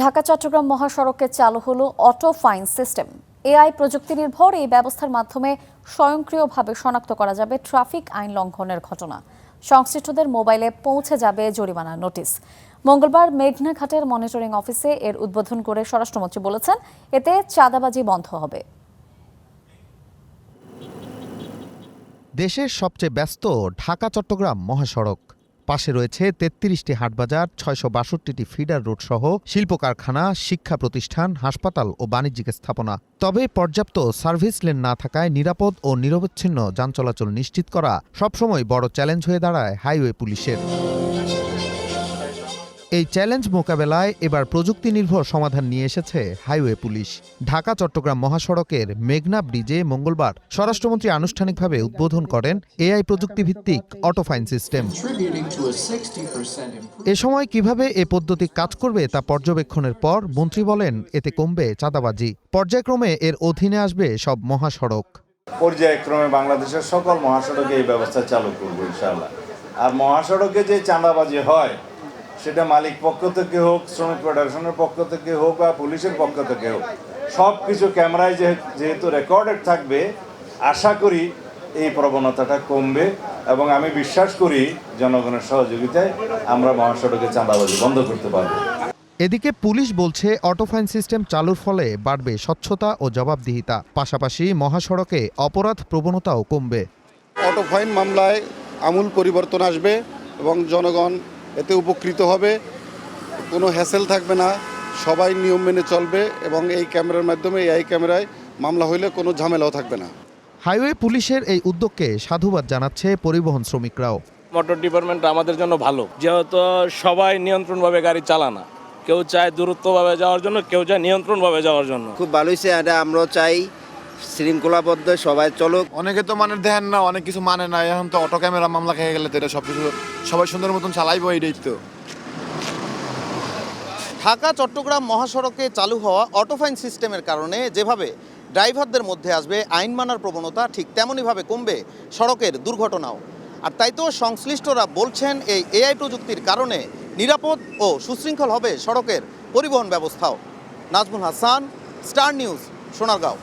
ঢাকা চট্টগ্রাম মহাসড়কে চালু হলো অটো ফাইন সিস্টেম। এআই প্রযুক্তি নির্ভর এই ব্যবস্থার মাধ্যমে স্বয়ংক্রিয়ভাবে শনাক্ত করা যাবে ট্রাফিক আইন লঙ্ঘনের ঘটনা। সংশ্লিষ্টদের মোবাইলে পৌঁছে যাবে জরিমানার নোটিশ। মঙ্গলবার মেঘনা ঘাটের মনিটরিং অফিসে এর উদ্বোধন করে স্বরাষ্ট্রমন্ত্রী বলেছেন, এতে চাঁদাবাজি বন্ধ হবে। দেশের সবচেয়ে ব্যস্ত ঢাকা চট্টগ্রাম মহাসড়ক। পাশে রয়েছে ৩৩টি হাটবাজার, ৬৬২টি ফিডার রোড সহ শিল্প কারখানা, শিক্ষা প্রতিষ্ঠান, হাসপাতাল ও বাণিজ্যিক স্থাপনা। তবে পর্যাপ্ত সার্ভিস লেন না থাকায় নিরাপদ ও নিরবচ্ছিন্ন যান চলাচল নিশ্চিত করা সবসময় বড় চ্যালেঞ্জ হয়ে দাঁড়ায় হাইওয়ে পুলিশের। এই চ্যালেঞ্জ মোকাবেলায় এবার প্রযুক্তি নির্ভর সমাধান নিয়ে এসেছে হাইওয়ে পুলিশ। ঢাকা চট্টগ্রাম মহাসড়কের মেঘনা ব্রিজে মঙ্গলবার স্বরাষ্ট্রমন্ত্রী আনুষ্ঠানিকভাবে উদ্বোধন করেন এআই প্রযুক্তি ভিত্তিক অটো ফাইন সিস্টেম। এ সময় কিভাবে এ পদ্ধতি কাজ করবে তা পর্যবেক্ষণের পর মন্ত্রী বলেন, এতে কমবে চাঁদাবাজি। পর্যায়ক্রমে এর অধীনে আসবে সব মহাসড়ক। পর্যায়ক্রমে বাংলাদেশের সকল মহাসড়কে এই ব্যবস্থা চালু করবো ইনশাআল্লাহ। আর মহাসড়কে যে চাঁদাবাজি হয়, সেটা মালিক পক্ষ থেকে হোক, শ্রমিক ফেডারেশনের পক্ষ থেকে হোক বা পুলিশের পক্ষ থেকে হোক, সব কিছু ক্যামেরায় যেহেতু রেকর্ডেড থাকবে, আশা করি এই প্রবণতাটা কমবে এবং আমি বিশ্বাস করি জনগণের সহযোগিতায় আমরা মহাসড়কে চাঁদাবাজি বন্ধ করতে পারব। এদিকে পুলিশ বলছে, অটোফাইন সিস্টেম চালুর ফলে বাড়বে স্বচ্ছতা ও জবাবদিহিতা, পাশাপাশি মহাসড়কে অপরাধ প্রবণতাও কমবে। অটোফাইন মামলায় আমূল পরিবর্তন আসবে এবং জনগণ এতে উপকৃত হবে। কোনো হ্যাসেল থাকবে না, সবাই নিয়ম মেনে চলবে এবং এই ক্যামেরার মাধ্যমে এআই ক্যামেরায় মামলা হইলে কোনো ঝামেলাও থাকবে না। হাইওয়ে পুলিশের এই উদ্যোগকে সাধুবাদ জানাচ্ছে পরিবহন শ্রমিকরাও। মোটর ডিপার্টমেন্ট আমাদের জন্য ভালো, যেহেতু সবাই নিয়ন্ত্রণভাবে গাড়ি চালানা, কেউ চায় দূরত্বভাবে যাওয়ার জন্য, কেউ চায় নিয়ন্ত্রণভাবে যাওয়ার জন্য। খুব ভালো হয়েছে, এটা আমরাও চাই শৃঙ্খলাবদ্ধ সবাই চলুক। অনেকে তো মানে দেন না, অনেক কিছু মানে না। এখন তো অটো ক্যামেরা মামলা খেয়ে গেলে তো এটা সবকিছু সবাই সুন্দর মতন চালাইবো, এইটাই তো। ঢাকা চট্টগ্রাম মহাসড়কে চালু হওয়া অটোফাইন সিস্টেমের কারণে যেভাবে ড্রাইভারদের মধ্যে আসবে আইন মানার প্রবণতা, ঠিক তেমনইভাবে কমবে সড়কের দুর্ঘটনাও। আর তাই তো সংশ্লিষ্টরা বলছেন, এই এআই প্রযুক্তির কারণে নিরাপদ ও সুশৃঙ্খল হবে সড়কের পরিবহন ব্যবস্থাও। Nazmul Hasan, star news, Sonargaon.